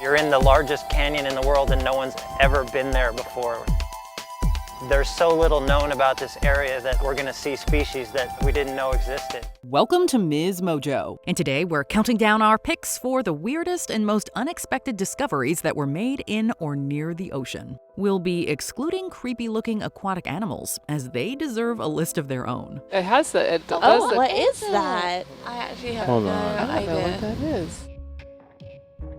You're in the largest canyon in the world and no one's ever been there before. There's so little known about this area that we're gonna see species that we didn't know existed. Welcome to MsMojo, and today we're counting down our picks for the weirdest and most unexpected discoveries that were made in or near the ocean. We'll be excluding creepy-looking aquatic animals, as they deserve a list of their own. It has the. It does Oh, the, what is that? I actually have Hold no on. I don't know what idea. that is.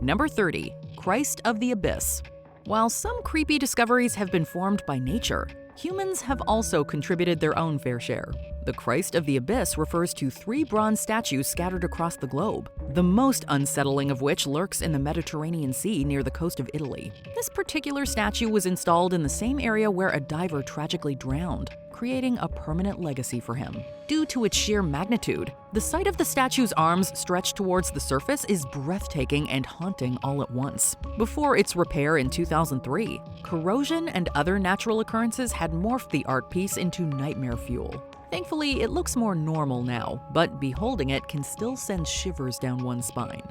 Number 30, Christ of the Abyss. While some creepy discoveries have been formed by nature, humans have also contributed their own fair share. The Christ of the Abyss refers to 3 bronze statues scattered across the globe, the most unsettling of which lurks in the Mediterranean Sea near the coast of Italy. This particular statue was installed in the same area where a diver tragically drowned, creating a permanent legacy for him. Due to its sheer magnitude, the sight of the statue's arms stretched towards the surface is breathtaking and haunting all at once. Before its repair in 2003, corrosion and other natural occurrences had morphed the art piece into nightmare fuel. Thankfully, it looks more normal now, but beholding it can still send shivers down one's spine.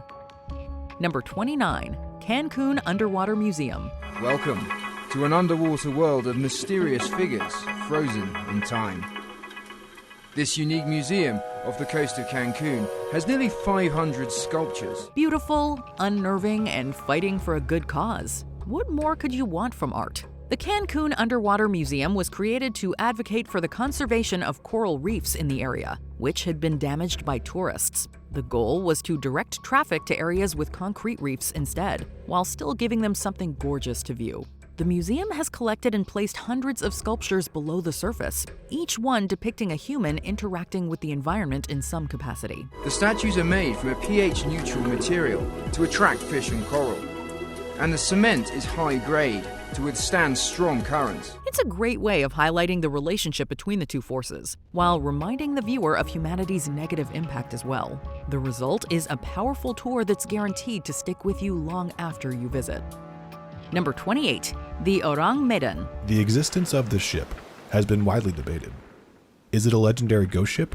Number 29, Cancun Underwater Museum. Welcome to an underwater world of mysterious figures frozen in time. This unique museum off the coast of Cancun has nearly 500 sculptures. Beautiful, unnerving, and fighting for a good cause. What more could you want from art? The Cancun Underwater Museum was created to advocate for the conservation of coral reefs in the area, which had been damaged by tourists. The goal was to direct traffic to areas with concrete reefs instead, while still giving them something gorgeous to view. The museum has collected and placed hundreds of sculptures below the surface, each one depicting a human interacting with the environment in some capacity. The statues are made from a pH-neutral material to attract fish and coral. And the cement is high grade to withstand strong currents. It's a great way of highlighting the relationship between the two forces, while reminding the viewer of humanity's negative impact as well. The result is a powerful tour that's guaranteed to stick with you long after you visit. Number 28, the Orang Medan. The existence of this ship has been widely debated. Is it a legendary ghost ship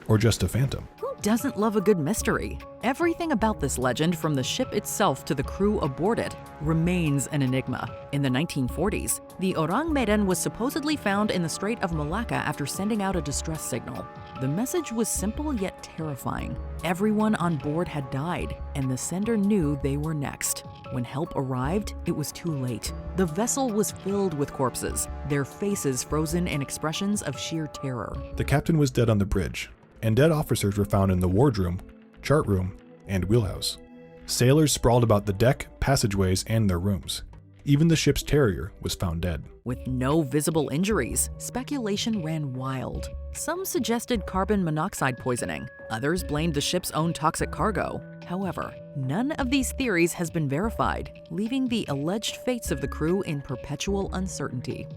or just a phantom? Who doesn't love a good mystery? Everything about this legend, from the ship itself to the crew aboard it, remains an enigma. In the 1940s, the Orang Medan was supposedly found in the Strait of Malacca after sending out a distress signal. The message was simple yet terrifying. Everyone on board had died, and the sender knew they were next. When help arrived, it was too late. The vessel was filled with corpses, their faces frozen in expressions of sheer terror. The captain was dead on the bridge, and dead officers were found in the wardroom, chart room, and wheelhouse. Sailors sprawled about the deck, passageways, and their rooms. Even the ship's carrier was found dead. With no visible injuries, speculation ran wild. Some suggested carbon monoxide poisoning. Others blamed the ship's own toxic cargo. However, none of these theories has been verified, leaving the alleged fates of the crew in perpetual uncertainty.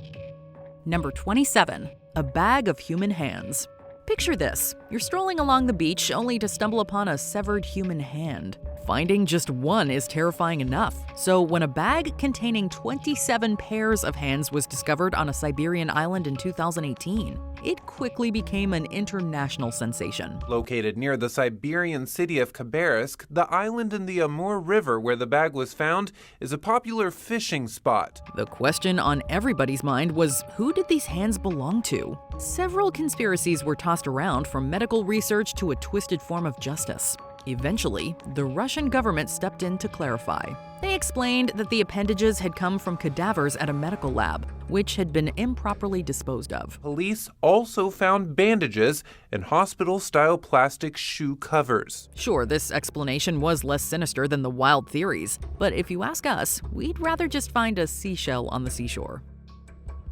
Number 27, a bag of human hands. Picture this. You're strolling along the beach only to stumble upon a severed human hand. Finding just one is terrifying enough. So when a bag containing 27 pairs of hands was discovered on a Siberian island in 2018, it quickly became an international sensation. Located near the Siberian city of Khabarovsk, the island in the Amur River where the bag was found is a popular fishing spot. The question on everybody's mind was, who did these hands belong to? Several conspiracies were tossed around, from medical research to a twisted form of justice. Eventually, the Russian government stepped in to clarify. They explained that the appendages had come from cadavers at a medical lab, which had been improperly disposed of. Police also found bandages and hospital-style plastic shoe covers. Sure, this explanation was less sinister than the wild theories, but if you ask us, we'd rather just find a seashell on the seashore.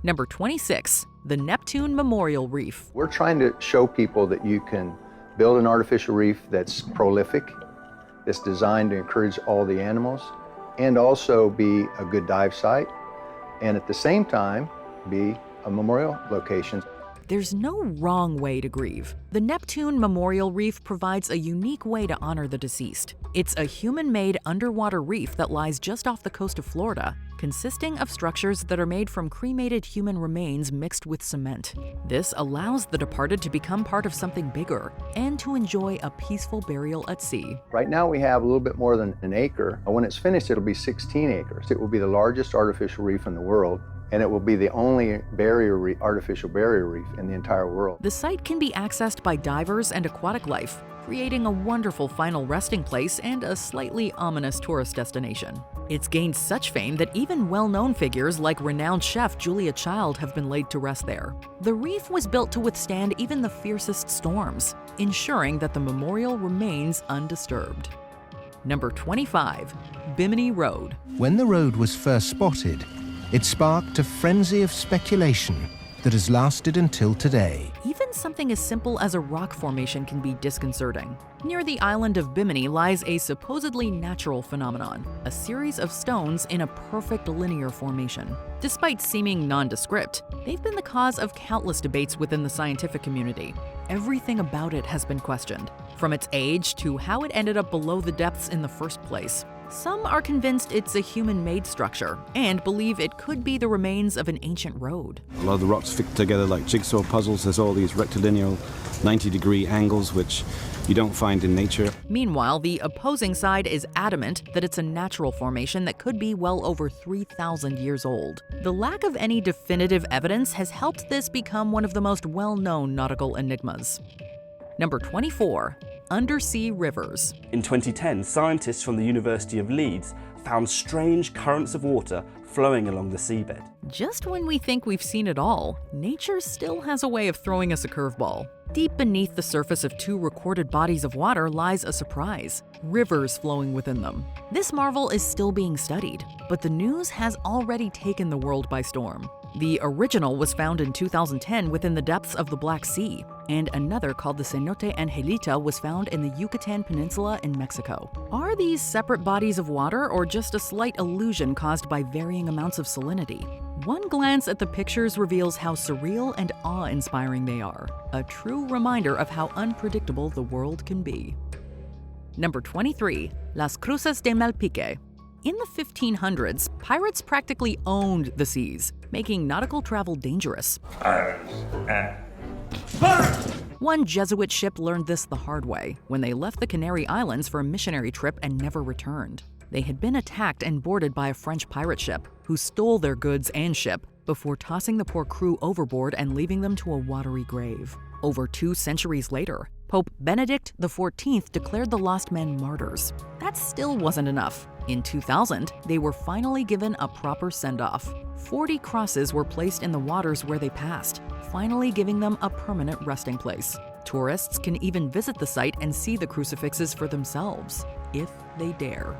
Number 26, the Neptune Memorial Reef. We're trying to show people that you can build an artificial reef that's prolific, that's designed to encourage all the animals, and also be a good dive site, and at the same time, be a memorial location. There's no wrong way to grieve. The Neptune Memorial Reef provides a unique way to honor the deceased. It's a human-made underwater reef that lies just off the coast of Florida, consisting of structures that are made from cremated human remains mixed with cement. This allows the departed to become part of something bigger and to enjoy a peaceful burial at sea. Right now we have a little bit more than an acre. When it's finished, it'll be 16 acres. It will be the largest artificial reef in the world, and it will be the only artificial barrier reef in the entire world. The site can be accessed by divers and aquatic life, creating a wonderful final resting place and a slightly ominous tourist destination. It's gained such fame that even well-known figures like renowned chef Julia Child have been laid to rest there. The reef was built to withstand even the fiercest storms, ensuring that the memorial remains undisturbed. Number 25, Bimini Road. When the road was first spotted, it sparked a frenzy of speculation that has lasted until today. Even something as simple as a rock formation can be disconcerting. Near the island of Bimini lies a supposedly natural phenomenon, a series of stones in a perfect linear formation. Despite seeming nondescript, they've been the cause of countless debates within the scientific community. Everything about it has been questioned, from its age to how it ended up below the depths in the first place. Some are convinced it's a human-made structure and believe it could be the remains of an ancient road. A lot of the rocks fit together like jigsaw puzzles. There's all these rectilinear 90-degree angles which you don't find in nature. Meanwhile, the opposing side is adamant that it's a natural formation that could be well over 3,000 years old. The lack of any definitive evidence has helped this become one of the most well-known nautical enigmas. Number 24. Undersea rivers. In 2010, scientists from the University of Leeds found strange currents of water flowing along the seabed. Just when we think we've seen it all, nature still has a way of throwing us a curveball. Deep beneath the surface of two recorded bodies of water lies a surprise, rivers flowing within them. This marvel is still being studied, but the news has already taken the world by storm. The original was found in 2010 within the depths of the Black Sea, and another called the Cenote Angelita was found in the Yucatan Peninsula in Mexico. Are these separate bodies of water or just a slight illusion caused by varying amounts of salinity? One glance at the pictures reveals how surreal and awe-inspiring they are, a true reminder of how unpredictable the world can be. Number 23. Las Cruces de Malpique. In the 1500s, pirates practically owned the seas, making nautical travel dangerous. One Jesuit ship learned this the hard way when they left the Canary Islands for a missionary trip and never returned. They had been attacked and boarded by a French pirate ship, who stole their goods and ship before tossing the poor crew overboard and leaving them to a watery grave. Over 2 centuries later, Pope Benedict XIV declared the lost men martyrs. That still wasn't enough. In 2000, they were finally given a proper send-off. 40 crosses were placed in the waters where they passed, finally giving them a permanent resting place. Tourists can even visit the site and see the crucifixes for themselves, if they dare.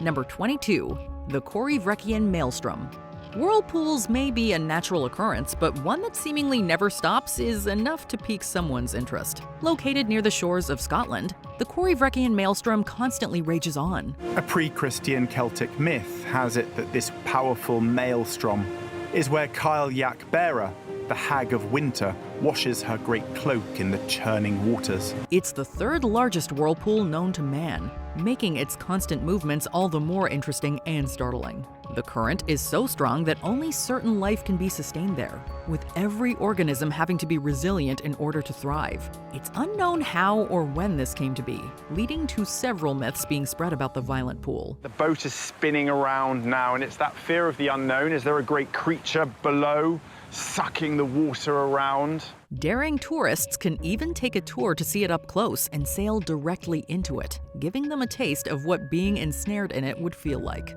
Number 22. The Corryvreckan Maelstrom. Whirlpools may be a natural occurrence, but one that seemingly never stops is enough to pique someone's interest. Located near the shores of Scotland, the Corryvreckan Maelstrom constantly rages on. A pre-Christian Celtic myth has it that this powerful maelstrom is where Cailleach Beara, the Hag of Winter, washes her great cloak in the churning waters. It's the 3rd largest whirlpool known to man, making its constant movements all the more interesting and startling. The current is so strong that only certain life can be sustained there, with every organism having to be resilient in order to thrive. It's unknown how or when this came to be, leading to several myths being spread about the violent pool. The boat is spinning around now, and it's that fear of the unknown. Is there a great creature below, sucking the water around? Daring tourists can even take a tour to see it up close and sail directly into it, giving them a taste of what being ensnared in it would feel like.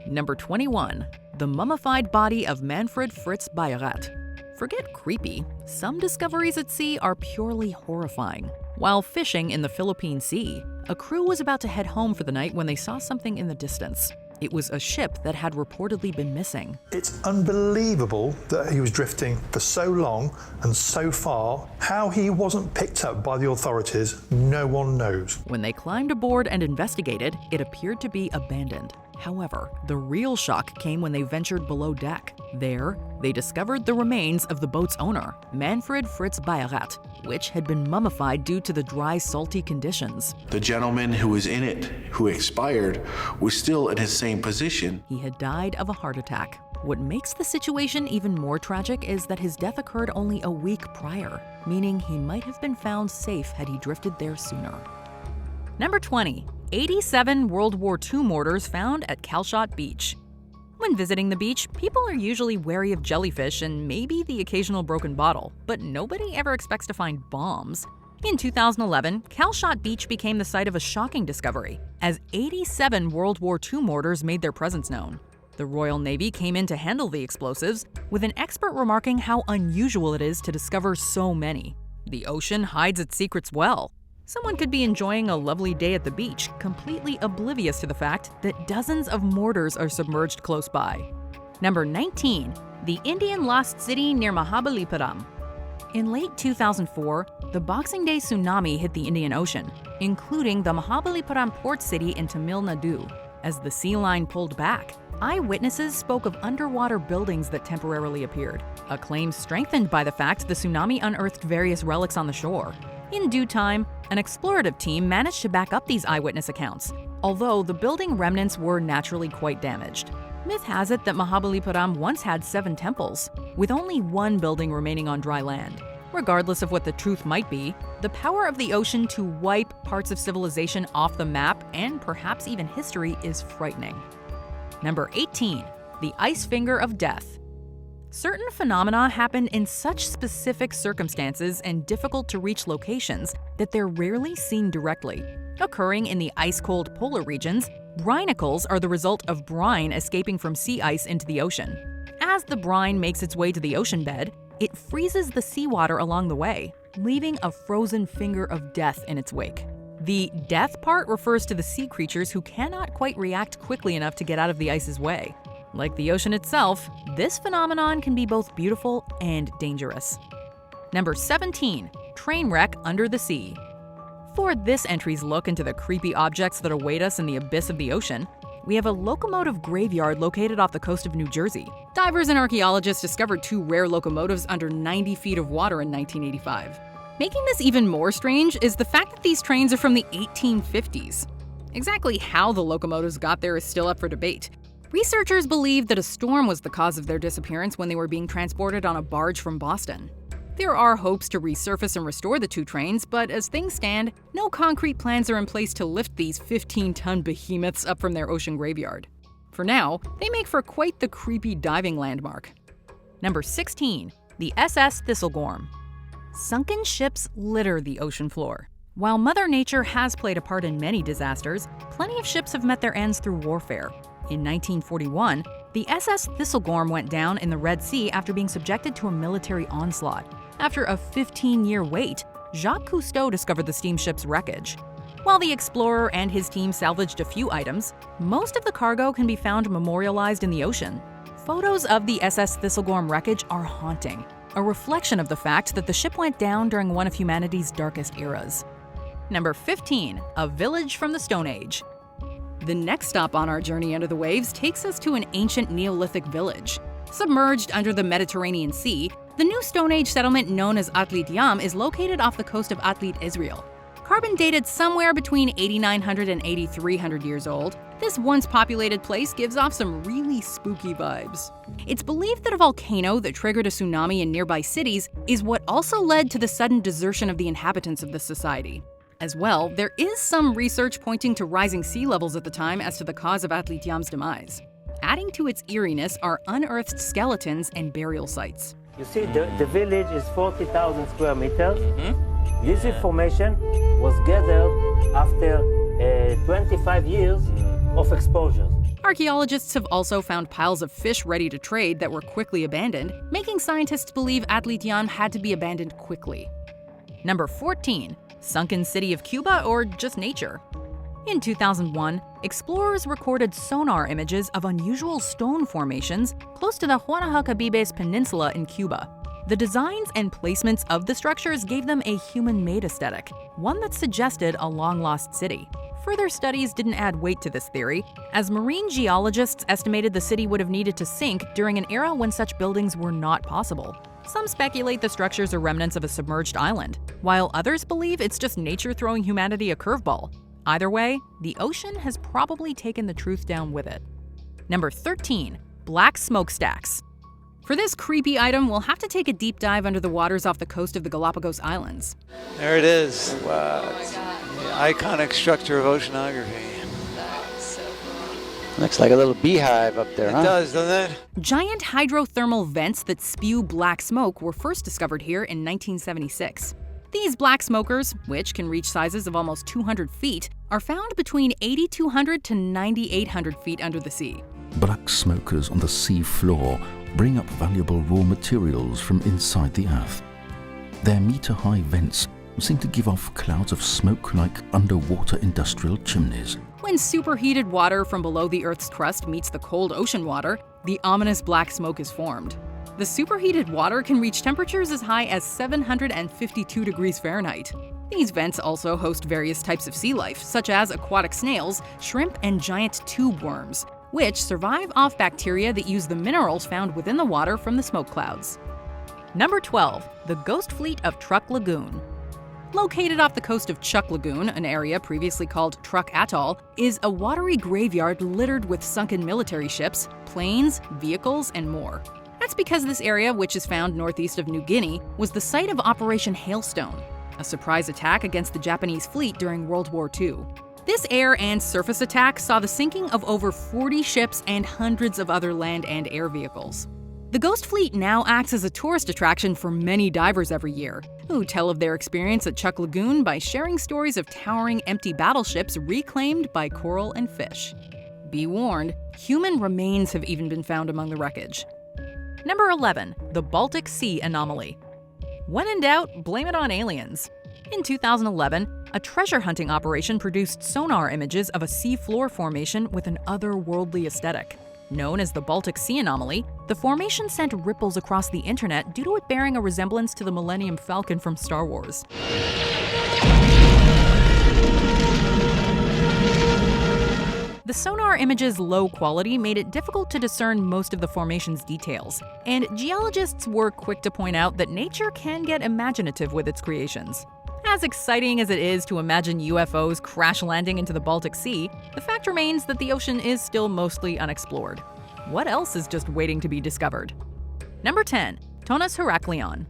Number 21. The mummified body of Manfred Fritz Bayerat. Forget creepy, some discoveries at sea are purely horrifying. While fishing in the Philippine Sea, a crew was about to head home for the night when they saw something in the distance. It was a ship that had reportedly been missing. It's unbelievable that he was drifting for so long and so far. How he wasn't picked up by the authorities, no one knows. When they climbed aboard and investigated, it appeared to be abandoned. However, the real shock came when they ventured below deck. There, they discovered the remains of the boat's owner, Manfred Fritz Bayrat, which had been mummified due to the dry, salty conditions. The gentleman who was in it, who expired, was still in his same position. He had died of a heart attack. What makes the situation even more tragic is that his death occurred only a week prior, meaning he might have been found safe had he drifted there sooner. Number 20. 87 World War II mortars found at Calshot Beach. When visiting the beach, people are usually wary of jellyfish and maybe the occasional broken bottle, but nobody ever expects to find bombs. In 2011, Calshot Beach became the site of a shocking discovery, as 87 World War II mortars made their presence known. The Royal Navy came in to handle the explosives, with an expert remarking how unusual it is to discover so many. The ocean hides its secrets well. Someone could be enjoying a lovely day at the beach, completely oblivious to the fact that dozens of mortars are submerged close by. Number 19. The Indian Lost City near Mahabalipuram. In late 2004, the Boxing Day tsunami hit the Indian Ocean, including the Mahabalipuram port city in Tamil Nadu. As the sea line pulled back, eyewitnesses spoke of underwater buildings that temporarily appeared, a claim strengthened by the fact the tsunami unearthed various relics on the shore. In due time, an explorative team managed to back up these eyewitness accounts, although the building remnants were naturally quite damaged. Myth has it that Mahabalipuram once had 7 temples, with only one building remaining on dry land. Regardless of what the truth might be, the power of the ocean to wipe parts of civilization off the map and perhaps even history is frightening. Number 18. The Ice Finger of Death. Certain phenomena happen in such specific circumstances and difficult-to-reach locations that they're rarely seen directly. Occurring in the ice-cold polar regions, brinicles are the result of brine escaping from sea ice into the ocean. As the brine makes its way to the ocean bed, it freezes the seawater along the way, leaving a frozen finger of death in its wake. The death part refers to the sea creatures who cannot quite react quickly enough to get out of the ice's way. Like the ocean itself, this phenomenon can be both beautiful and dangerous. Number 17. Train wreck under the sea. For this entry's look into the creepy objects that await us in the abyss of the ocean, we have a locomotive graveyard located off the coast of New Jersey. Divers and archaeologists discovered 2 rare locomotives under 90 feet of water in 1985. Making this even more strange is the fact that these trains are from the 1850s. Exactly how the locomotives got there is still up for debate. Researchers believe that a storm was the cause of their disappearance when they were being transported on a barge from Boston. There are hopes to resurface and restore the 2 trains, but as things stand, no concrete plans are in place to lift these 15-ton behemoths up from their ocean graveyard. For now, they make for quite the creepy diving landmark. Number 16. The SS Thistlegorm. Sunken ships litter the ocean floor. While Mother Nature has played a part in many disasters, plenty of ships have met their ends through warfare. In 1941, the SS Thistlegorm went down in the Red Sea after being subjected to a military onslaught. After a 15-year wait, Jacques Cousteau discovered the steamship's wreckage. While the explorer and his team salvaged a few items, most of the cargo can be found memorialized in the ocean. Photos of the SS Thistlegorm wreckage are haunting, a reflection of the fact that the ship went down during one of humanity's darkest eras. Number 15. A village from the Stone Age. The next stop on our journey under the waves takes us to an ancient Neolithic village. Submerged under the Mediterranean Sea, the new Stone Age settlement known as Atlit Yam is located off the coast of Atlit, Israel. Carbon dated somewhere between 8,900 and 8,300 years old, this once populated place gives off some really spooky vibes. It's believed that a volcano that triggered a tsunami in nearby cities is what also led to the sudden desertion of the inhabitants of this society. As well, there is some research pointing to rising sea levels at the time as to the cause of Atlit Yam's demise. Adding to its eeriness are unearthed skeletons and burial sites. You see, the village is 40,000 square meters. This information was gathered after 25 years of exposure. Archaeologists have also found piles of fish ready to trade that were quickly abandoned, making scientists believe Atlit Yam had to be abandoned quickly. Number 14. Sunken City of Cuba or just nature. In 2001, explorers recorded sonar images of unusual stone formations close to the Juanaja-Cabibes Peninsula in Cuba. The designs and placements of the structures gave them a human-made aesthetic, one that suggested a long-lost city. further studies didn't add weight to this theory, as marine geologists estimated the city would have needed to sink during an era when such buildings were not possible. Some speculate the structures are remnants of a submerged island, while others believe it's just nature throwing humanity a curveball. Either way, the ocean has probably taken the truth down with it. Number 13. Black smokestacks. For this creepy item, we'll have to take a deep dive under the waters off the coast of the Galapagos Islands. There it is. Wow. The iconic structure of oceanography. Looks like a little beehive up there, It huh? does, doesn't it? Giant hydrothermal vents that spew black smoke were first discovered here in 1976. These black smokers, which can reach sizes of almost 200 feet, are found between 8,200 to 9,800 feet under the sea. Black smokers on the sea floor bring up valuable raw materials from inside the earth. Their meter-high vents seem to give off clouds of smoke like underwater industrial chimneys. When superheated water from below the Earth's crust meets the cold ocean water, the ominous black smoke is formed. The superheated water can reach temperatures as high as 752 degrees Fahrenheit. These vents also host various types of sea life, such as aquatic snails, shrimp, and giant tube worms, which survive off bacteria that use the minerals found within the water from the smoke clouds. Number 12. The Ghost Fleet of Truk Lagoon. Located off the coast of Truk Lagoon, an area previously called Truk Atoll, is a watery graveyard littered with sunken military ships, planes, vehicles, and more. That's because this area, which is found northeast of New Guinea, was the site of Operation Hailstone, a surprise attack against the Japanese fleet during World War II. This air and surface attack saw the sinking of over 40 ships and hundreds of other land and air vehicles. The Ghost Fleet now acts as a tourist attraction for many divers every year, who tell of their experience at Truk Lagoon by sharing stories of towering empty battleships reclaimed by coral and fish. Be warned, human remains have even been found among the wreckage. Number 11. The Baltic Sea Anomaly. When in doubt, blame it on aliens. In 2011, a treasure hunting operation produced sonar images of a seafloor formation with an otherworldly aesthetic. Known as the Baltic Sea Anomaly, the formation sent ripples across the internet due to it bearing a resemblance to the Millennium Falcon from Star Wars. The sonar image's low quality made it difficult to discern most of the formation's details, and geologists were quick to point out that nature can get imaginative with its creations. As exciting as it is to imagine UFOs crash landing into the Baltic Sea, the fact remains that the ocean is still mostly unexplored. What else is just waiting to be discovered? Number 10. Thonos Heraklion.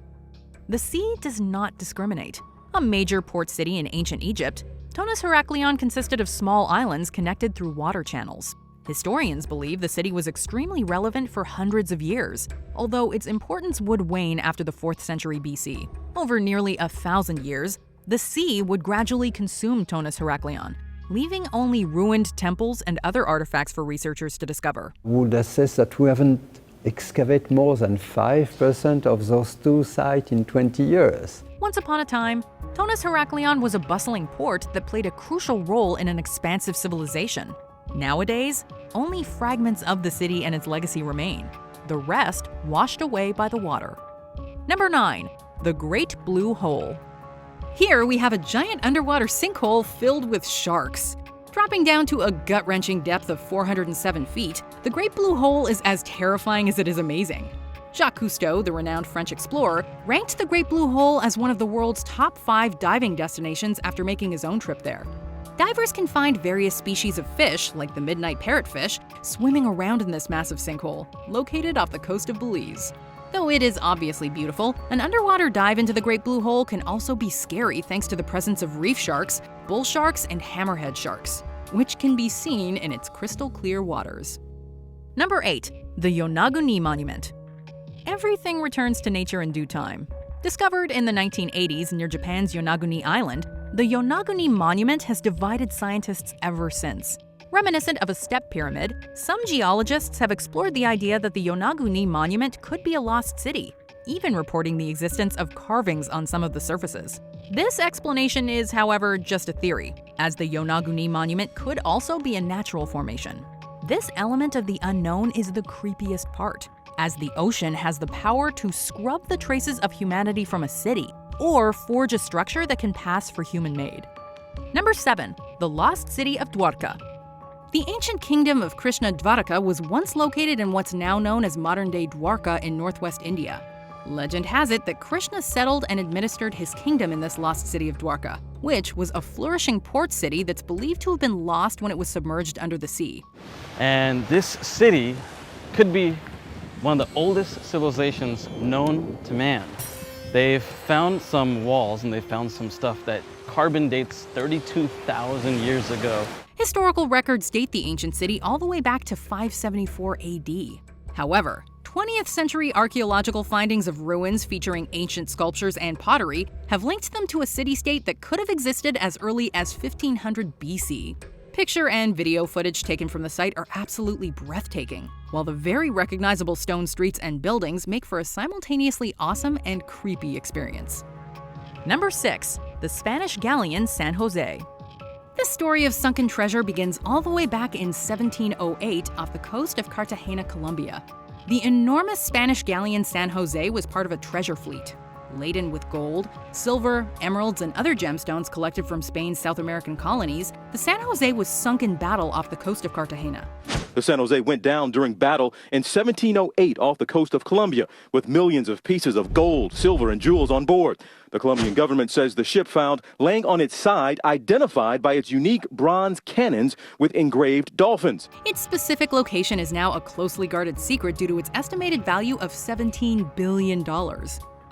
The sea does not discriminate. A major port city in ancient Egypt, Thonos Heraklion consisted of small islands connected through water channels. Historians believe the city was extremely relevant for hundreds of years, although its importance would wane after the 4th century BC. Over nearly 1,000 years, the sea would gradually consume Thonos Heraklion, leaving only ruined temples and other artifacts for researchers to discover. Would assess that we haven't excavated more than 5% of those two sites in 20 years. Once upon a time, Thonos Heraklion was a bustling port that played a crucial role in an expansive civilization. Nowadays, only fragments of the city and its legacy remain, the rest washed away by the water. Number 9. The Great Blue Hole. Here we have a giant underwater sinkhole filled with sharks. Dropping down to a gut-wrenching depth of 407 feet, the Great Blue Hole is as terrifying as it is amazing. Jacques Cousteau, the renowned French explorer, ranked the Great Blue Hole as one of the world's top 5 diving destinations after making his own trip there. Divers can find various species of fish, like the midnight parrotfish, swimming around in this massive sinkhole, located off the coast of Belize. Though it is obviously beautiful, an underwater dive into the Great Blue Hole can also be scary thanks to the presence of reef sharks, bull sharks, and hammerhead sharks, which can be seen in its crystal clear waters. Number 8. The Yonaguni Monument. Everything returns to nature in due time. Discovered in the 1980s near Japan's Yonaguni Island, the Yonaguni Monument has divided scientists ever since. Reminiscent of a step pyramid, some geologists have explored the idea that the Yonaguni Monument could be a lost city, even reporting the existence of carvings on some of the surfaces. This explanation is, however, just a theory, as the Yonaguni Monument could also be a natural formation. This element of the unknown is the creepiest part, as the ocean has the power to scrub the traces of humanity from a city, or forge a structure that can pass for human-made. Number 7. The Lost City of Dwarka. The ancient kingdom of Krishna Dwarka was once located in what's now known as modern-day Dwarka in northwest India. Legend has it that Krishna settled and administered his kingdom in this lost city of Dwarka, which was a flourishing port city that's believed to have been lost when it was submerged under the sea. And this city could be one of the oldest civilizations known to man. They've found some walls and they've found some stuff that carbon dates 32,000 years ago. Historical records date the ancient city all the way back to 574 AD. However, 20th century archaeological findings of ruins featuring ancient sculptures and pottery have linked them to a city-state that could have existed as early as 1500 BC. Picture and video footage taken from the site are absolutely breathtaking, while the very recognizable stone streets and buildings make for a simultaneously awesome and creepy experience. Number 6. The Spanish galleon San Jose. This story of sunken treasure begins all the way back in 1708 off the coast of Cartagena, Colombia. The enormous Spanish galleon San Jose was part of a treasure fleet. Laden with gold, silver, emeralds, and other gemstones collected from Spain's South American colonies, the San Jose was sunk in battle off the coast of Cartagena. The San Jose went down during battle in 1708 off the coast of Colombia, with millions of pieces of gold, silver, and jewels on board. The Colombian government says the ship found laying on its side, identified by its unique bronze cannons with engraved dolphins. Its specific location is now a closely guarded secret due to its estimated value of $17 billion.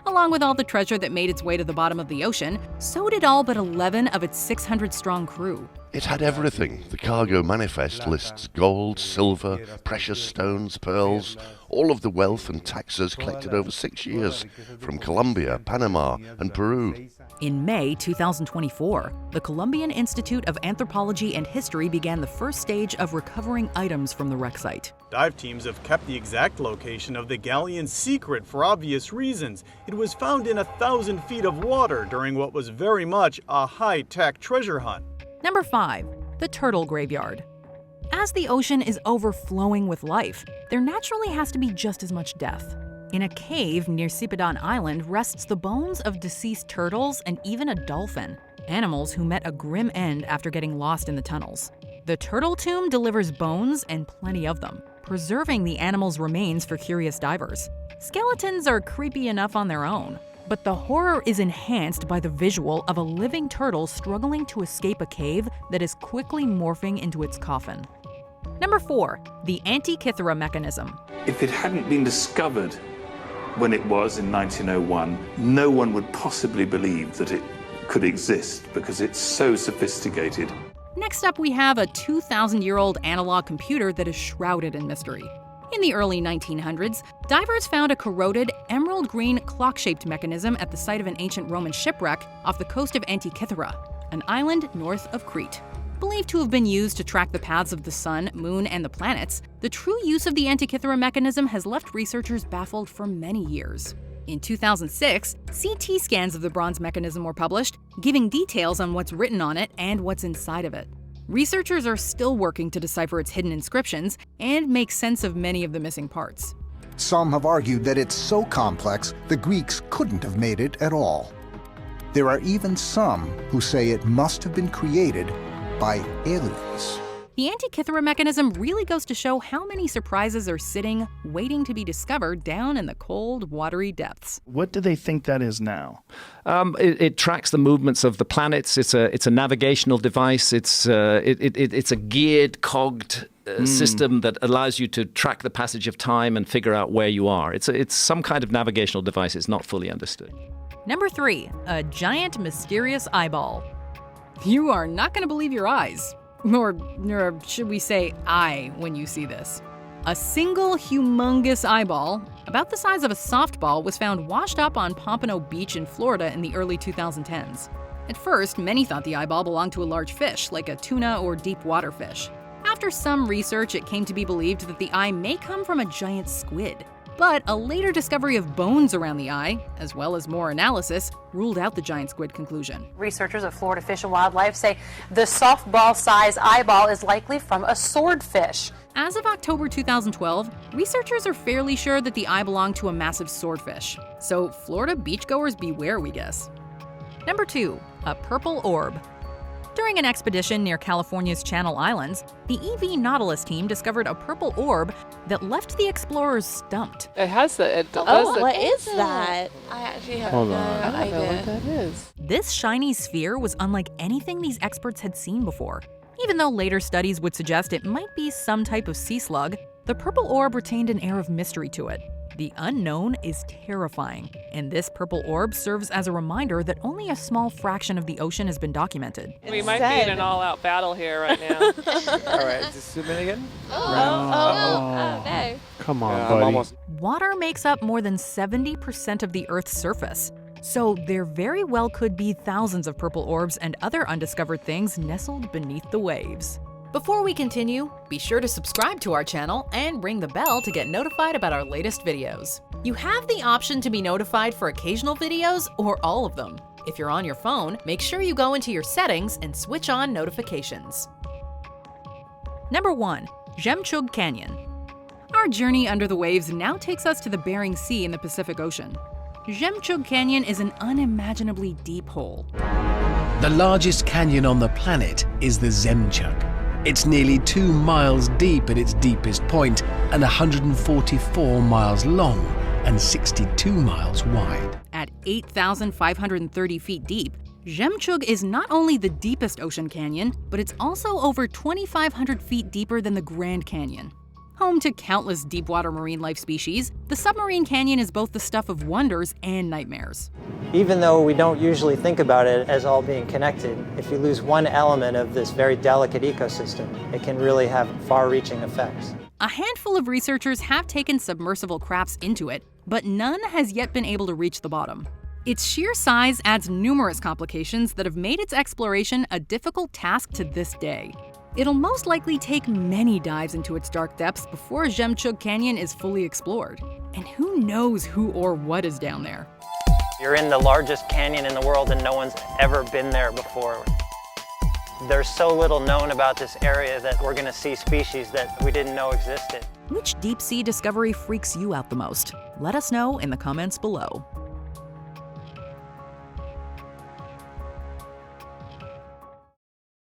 Along with all the treasure that made its way to the bottom of the ocean, so did all but 11 of its 600-strong crew. It had everything. The cargo manifest lists gold, silver, precious stones, pearls, all of the wealth and taxes collected over 6 years from Colombia, Panama, and Peru. In May 2024, the Colombian Institute of Anthropology and History began the first stage of recovering items from the wreck site. Dive teams have kept the exact location of the galleon secret for obvious reasons. It was found in 1,000 feet of water during what was very much a high-tech treasure hunt. Number 5. The Turtle Graveyard. As the ocean is overflowing with life, there naturally has to be just as much death. In a cave near Sipadan Island rests the bones of deceased turtles and even a dolphin, animals who met a grim end after getting lost in the tunnels. The turtle tomb delivers bones and plenty of them, preserving the animal's remains for curious divers. Skeletons are creepy enough on their own, but the horror is enhanced by the visual of a living turtle struggling to escape a cave that is quickly morphing into its coffin. Number 4. The Antikythera mechanism. If it hadn't been discovered when it was in 1901, no one would possibly believe that it could exist because it's so sophisticated. Next up, we have a 2,000-year-old analog computer that is shrouded in mystery. In the early 1900s, divers found a corroded, emerald green clock-shaped mechanism at the site of an ancient Roman shipwreck off the coast of Antikythera, an island north of Crete. Believed to have been used to track the paths of the sun, moon, and the planets, the true use of the Antikythera mechanism has left researchers baffled for many years. In 2006, CT scans of the bronze mechanism were published, giving details on what's written on it and what's inside of it. Researchers are still working to decipher its hidden inscriptions and make sense of many of the missing parts. Some have argued that it's so complex the Greeks couldn't have made it at all. There are even some who say it must have been created by aliens. The Antikythera mechanism really goes to show how many surprises are sitting, waiting to be discovered down in the cold, watery depths. What do they think that is now? It tracks the movements of the planets. It's a navigational device. It's a geared, cogged system that allows you to track the passage of time and figure out where you are. It's some kind of navigational device. It's not fully understood. Number 3, a giant mysterious eyeball. You are not going to believe your eyes. Or should we say eye when you see this. A single humongous eyeball, about the size of a softball, was found washed up on Pompano Beach in Florida in the early 2010s. At first, many thought the eyeball belonged to a large fish, like a tuna or deep water fish. After some research, it came to be believed that the eye may come from a giant squid. But a later discovery of bones around the eye, as well as more analysis, ruled out the giant squid conclusion. Researchers at Florida Fish and Wildlife say the softball-sized eyeball is likely from a swordfish. As of October 2012, researchers are fairly sure that the eye belonged to a massive swordfish. So Florida beachgoers beware, we guess. Number 2, a purple orb. During an expedition near California's Channel Islands, the EV Nautilus team discovered a purple orb that left the explorers stumped. It has the. What is that? I actually have no idea. I don't know what that is. This shiny sphere was unlike anything these experts had seen before. Even though later studies would suggest it might be some type of sea slug, the purple orb retained an air of mystery to it. The unknown is terrifying, and this purple orb serves as a reminder that only a small fraction of the ocean has been documented. We might be in an all-out battle here right now. All right, just zoom in again. No. Come on, Yeah, buddy. I'm almost. Water makes up more than 70% of the Earth's surface, so there very well could be thousands of purple orbs and other undiscovered things nestled beneath the waves. Before we continue, be sure to subscribe to our channel and ring the bell to get notified about our latest videos. You have the option to be notified for occasional videos or all of them. If you're on your phone, make sure you go into your settings and switch on notifications. Number 1. Zhemchug Canyon. Our journey under the waves now takes us to the Bering Sea in the Pacific Ocean. Zhemchug Canyon is an unimaginably deep hole. The largest canyon on the planet is the Zhemchug. It's nearly 2 miles deep at its deepest point and 144 miles long and 62 miles wide. At 8,530 feet deep, Zhemchug is not only the deepest ocean canyon, but it's also over 2,500 feet deeper than the Grand Canyon. Home to countless deepwater marine life species, the submarine canyon is both the stuff of wonders and nightmares. Even though we don't usually think about it as all being connected, if you lose one element of this very delicate ecosystem, it can really have far-reaching effects. A handful of researchers have taken submersible crafts into it, but none has yet been able to reach the bottom. Its sheer size adds numerous complications that have made its exploration a difficult task to this day. It'll most likely take many dives into its dark depths before Zhemchug Canyon is fully explored. And who knows who or what is down there? You're in the largest canyon in the world and no one's ever been there before. There's so little known about this area that we're going to see species that we didn't know existed. Which deep sea discovery freaks you out the most? Let us know in the comments below.